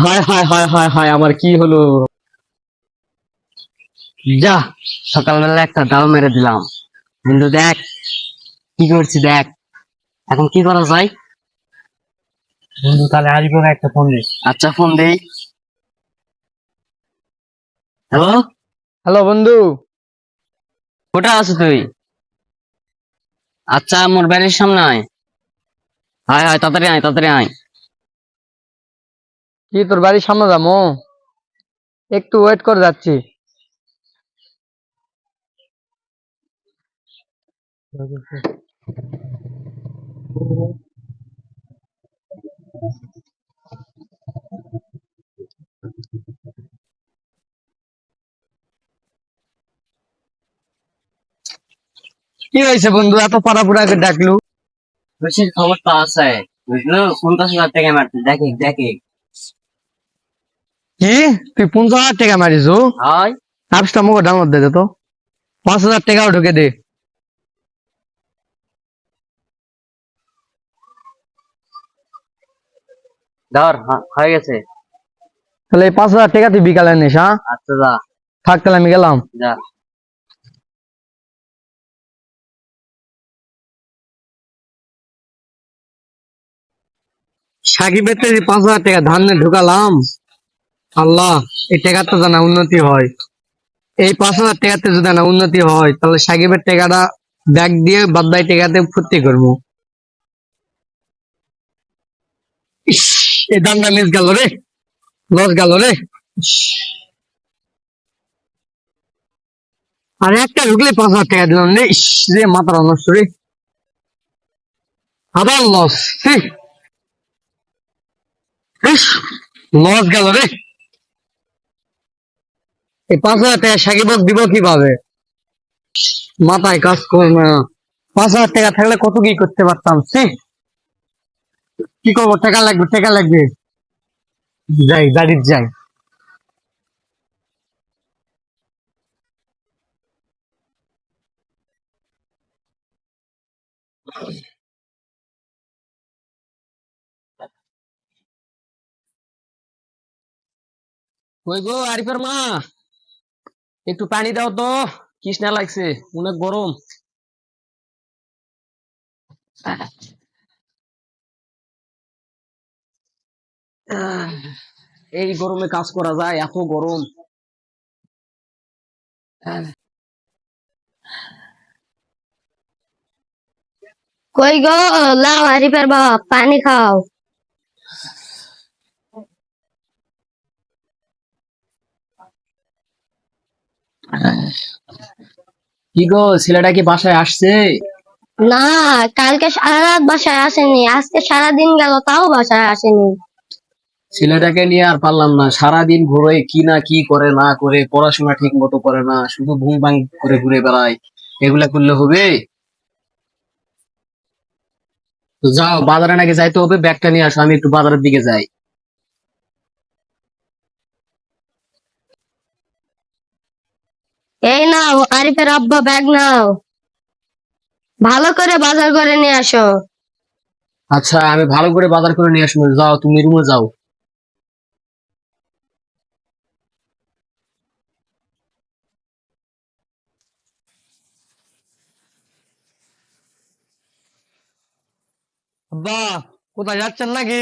হায় হায় হায় হায় হায়, আমার কি হলো? যা, সকালবেলা একটা দাও মেরে দিলাম। কিন্তু দেখ কি করছি, দেখ এখন কি করা যায়। বন্ধু তাহলে আরিফকে একটা ফোন দে। আচ্ছা, ফোন দেই। হ্যালো, হ্যালো বন্ধু। কোথায় আছো তুই? আচ্ছা, আমার বাড়ির সামনে আয়। হায় হায়, তাড়াতাড়ি আয়, তাড়াতাড়ি আয়। কি তোর বাড়ির সামনে যাবো? একটু ওয়েট করে যাচ্ছি। কি হয়েছে বন্ধু, এত পাড়াপুরা ডাকলু? খুশির খবর তো আছে, বুঝলো? 50,000 টাকা মারতে, দেখে দেখে। কি, তুই 50,000 টাকা মারিস? হয়, অ্যাপসটা মুখে ডাউনলোড দে তো। 5,000 টাকাও ঢুকে দে। ধর, হয়ে গেছে। তাহলে এই 5,000 টাকা তুই বিকালে নিস, হ্যাঁ? আচ্ছা, যা থাক তাহলে আমি গেলাম। যা। সাকিবের তো 5,000 টাকা ধান ঢুকালাম। আল্লাহ, এই টাকাটা জানা উন্নতি হয়। এই 5,000 টাকাতে যদি না উন্নতি হয়, তাহলে সাকিবের টাকাটা ব্যাগ দিয়ে বাদ বাকি টাকাতে ফুর্তি করবো। ইস, এই দানটা মিস গেল রে, লস গেল রে। ইস, আর একটা ঢুকলে 5,000 টাকা দিলাম রে। ইস রে, মাথার নষ্ট রে, আবার লস। লস গেল রে। এই 5,000 টাকা সাকিবক দিব কিভাবে? মাথায় কাজ করবে না। 5,000 টাকা থাকলে কত কি করতে পারতাম। কি করবো, টাকা লাগবে, টাকা লাগবে। যাই, গাড়ির যাই। কই গো আরিফের মা, একটু পানি দাও তো, তৃষ্ণা লাগছে, অনেক গরম। আহ, এই গরমে কাজ করা যায়? এত গরম। আহ, কই গো, লাও আরিফের বাপ পানি খাও। কি গো, ছেলেটা কি বাসায় আসছে? না, কালকে সারা রাত বাসায় আসেনি, আজকে সারাদিন গেল তাও বাসায় আসেনি। ছেলেটাকে নিয়ে আর পারলাম না, সারাদিন ঘুরে কি না কি করে না করে, পড়াশোনা ঠিক মতো করে না, শুধু ভুং ভাং করে ঘুরে বেড়ায়। এগুলা করলে হবে? তো যাও, বাজারে নাকি যাইতে হবে, ব্যাগটা নিয়ে আসো, আমি একটু বাজারের দিকে যাই। এই নাও আরিফের আব্বা ব্যাগ নাও, ভালো করে বাজার করে নিয়ে আসো। আচ্ছা, আমি ভালো করে বাজার করে নিয়ে আসবো, যাও তুমি রুমে যাও। আব্বা, কোথায় যাচ্ছেন নাকি?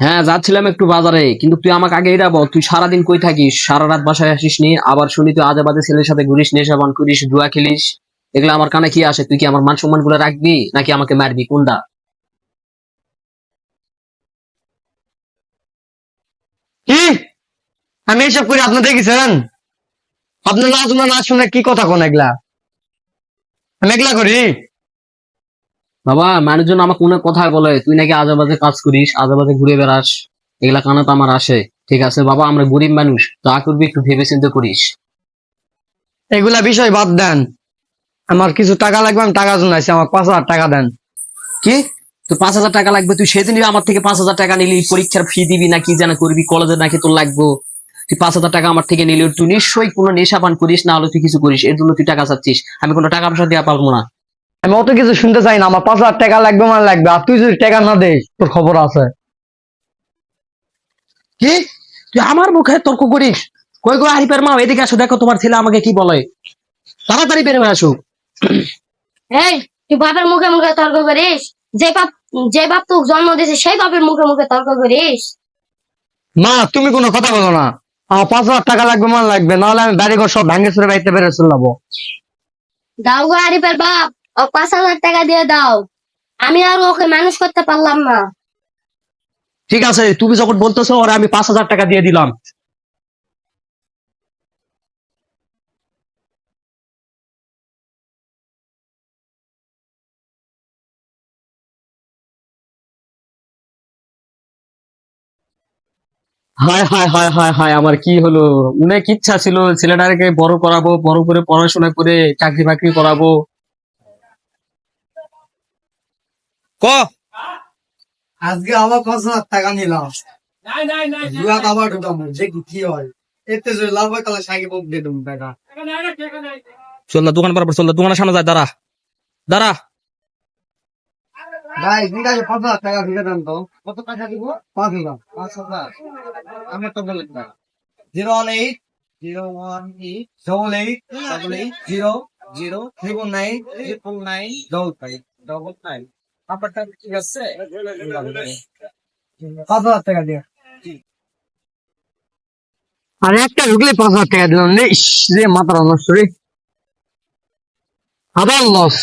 হ্যাঁ, যাচ্ছিলাম একটু বাজারে, কিন্তু তুই আমাকে আগে এটা বল, তুই সারাদিন কই থাকিস? সারা রাত বাসায় আসিস নি, আবার শুনি তুই আজে বাজে ছেলের সাথে ঘুরিস, নেশা পান করিস, জুয়া খেলিস। এগুলো আমার কানে কি আসে? তুই কি আমার মান সম্মান গুলো রাখবি নাকি আমাকে মারবি, কোনটা? কি, আমি এসব করি আপনি দেখেছেন? আপনার না শুনে না শুনে কি কথা কোন এগুলা? আমি এগুলা করি? বাবা, মানুষজন আমাকে অনেক কথা বলে, তুই নাকি আজে বাজে কাজ করিস, আজে বাজে ঘুরে বেড়াস। এগুলা কানে তো আমার আসে। ঠিক আছে বাবা, আমরা গরিব মানুষ, যা করবি একটু ভেবে চিন্তে করিস। এগুলা বিষয় বাদ দেন। আমার কিছু টাকা লাগবে, আমি টাকা জন্য আইছি, আমার 5,000 টাকা দেন। কি? তো 5,000 টাকা লাগবে? তুই সেদিনই আমার থেকে 5,000 টাকা নিলি, পরীক্ষার ফি দিবি নাকি যেন করবি, কলেজে নাকি তোর লাগবে। তুই 5,000 টাকা আমার থেকে নিলি, তুই নিশ্চয়ই কোনো নেশা পান করিস, না হলে তুই কিছু করিস, এর জন্য তুই টাকা চাচ্ছিস। আমি কোনো টাকা পয়সা দেওয়া পারবো না। আমি অত কিছু শুনতে চাই না, আমার 5,000 টাকা লাগবে মানে লাগবে, আর তুই যদি টাকা না দেস তোর খবর আছে। কি, তুই আমার মুখে তর্ক করিস? কই গো আরিফের মা, এদিকে আসো, দেখো তোমার ছেলে আমাকে কি বলে। তাড়াতাড়ি বের হয়ে আসো। এই, তুই বাপের মুখে মুখে তর্ক করিস? যে বাপ যে বাপ তোকে জন্ম দিয়েছে সেই বাপের মুখে মুখে তর্ক করিস? মা তুমি কোনো কথা বলো না, আমার 5,000 টাকা লাগবে মানে লাগবে, নাহলে আমি বাড়ি ঘর সব ভাঙে চুরে বাড়িতে বেরো চলাবো। দাও গো আরিফের বাপ, ও 5,000 টাকা দিয়ে দাও। আমি আর ওকে মানুষ করতে পারলাম না। ঠিক আছে, তুমি যখন বলতেছো, ওরা আমি 5,000 টাকা দিয়ে দিলাম। হায় হায় হায় হায় হায়, আমার কি হলো? অনেক ইচ্ছা ছিল ছেলেটাকে বড় করাবো, বড় করে পড়াশোনা করে চাকরি বাকরি করাবো। ক আজকে আবার 5,000 টাকা নিলাম, দুয়া আবার ঢুকাবো, যে কি হয়। এতে যদি লাভ হয় তাহলে সাকিব দিয়ে দেবো টাকা। চল না দোকান বরাবর, চল না দোকানের সামনে যায়, দাঁড়া দাঁড়া। ভাই ঠিক আছে, 5,000 টাকা দিয়ে দেন তো। কত টাকা দিব? 5,000। 5,000 আমি তো বলে দিলাম। 018 018 double 8 double 8 0 0 9 9 double 5 আপনারটা ঠিক আছে? 5,000 টাকা দিয়ে। আরে একটা ঢুকলে 5,000 টাকা দিলাম রে, ইস রে মাথা নষ্ট রে, আবার লস।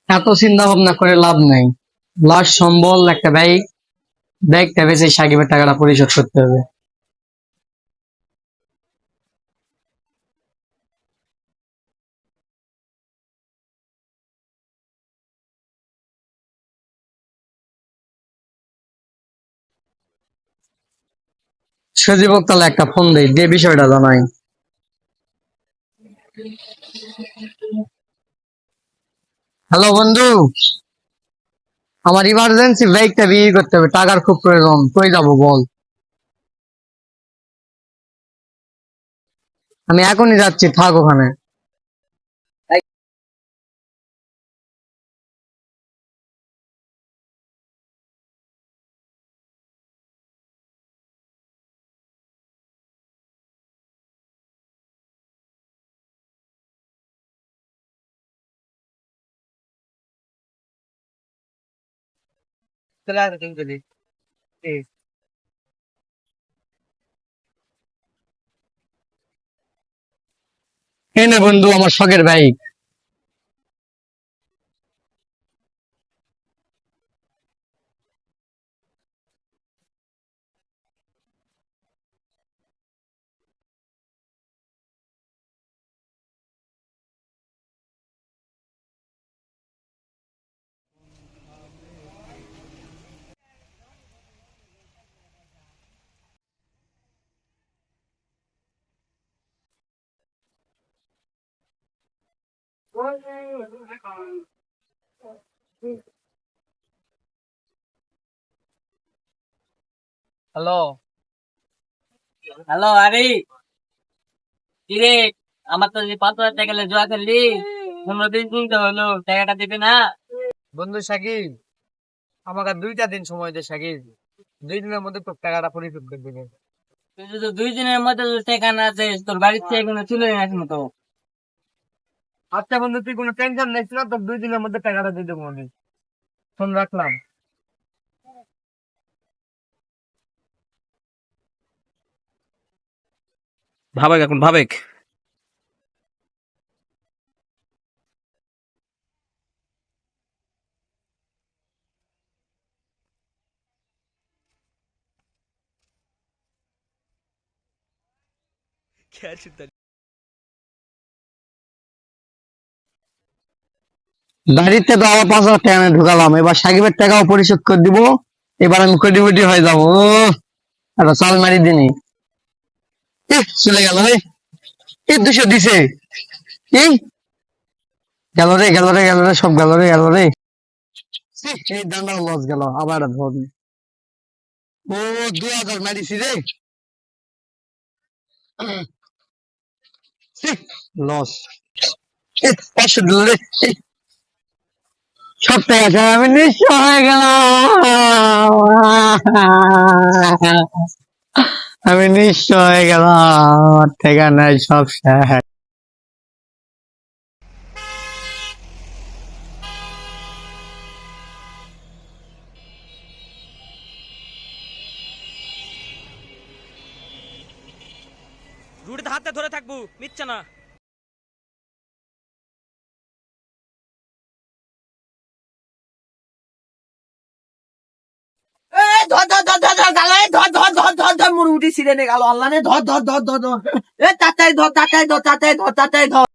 এত চিন্তা ভাবনা করে লাভ নাই, লাস্ট সম্বল একটা ব্যাগ, ব্যাগটা বেঁচে সাকিবের টাকাটা পরিশোধ করতে হবে। সজীবক তাহলে একটা ফোন দেই, দিয়ে বিষয়টা জানাই। হ্যালো বন্ধু, আমার ইমার্জেন্সি ব্যাগটা বিক্রি করতে হবে, টাকার খুব প্রয়োজন, কই যাবো বল? আমি এখনই যাচ্ছি, থাক ওখানে। এই নে বন্ধু আমার শখের বাইক। হ্যালো, হ্যালো আরে, কিরে, আমার তো যে 5,000 টাকা জোয়া খেললি, 15 দিন কিনতে হলো, টাকাটা দিবে না? বন্ধু সাকিব, আমাকে 2টা দিন সময় দে সাকিব, 2 দিনের মধ্যে তোর টাকাটা পরিশোধ করে দেবে। তুই যদি 2 দিনের মধ্যে যদি টাকা না দিস তোর বাড়ির থেকে কোনো চলে আসবো তো। আচ্ছা বন্ধু, তুই কোনো টেনশন নিস না, তোর 2 দিনের মধ্যে টাকাটা দিয়ে দেবো আমি। ফোন রাখলাম। ভাবেক এখন ভাবেক। বাড়িতে তো আবার 5,000 টাকা আমি ঢুকালাম, এবার সাকিবের টাকাও পরিশোধ করে দিব। এবার আমি কোটিপতি হয়ে যাবো। একটা চাল মারি দিনি। চলে গেল রে, 200 দিছে। এই গেল রে, গেল রে, গেল রে, সব গেল রে, গেল রে। এই দান্ডাও লস গেল, আবার একটা ধর। ও 2,000 মারিছি রে, লস। 500 দিল রে। সব টাকা ছাড়া আমি নিঃস্ব হয়ে গেলাম। আমি নিঃস্ব হয়ে গেলাম, টাকা নাই, সব শেষ। রুটিতে হাতে ধরে থাকবো, মিথ্যা না। ধর ধর ধর ধর ধর গালা, ধর ধর ধর ধর ধর মুড়ি উঠি ছিঁড়ে নে গেল, আল্লাহ নে, ধর ধর ধর ধর ধর, তাড়াতাড়ি ধর, তাড়াতাড়ি ধর, তাড়াতাড়ি ধর, তাড়াতাড়ি ধর।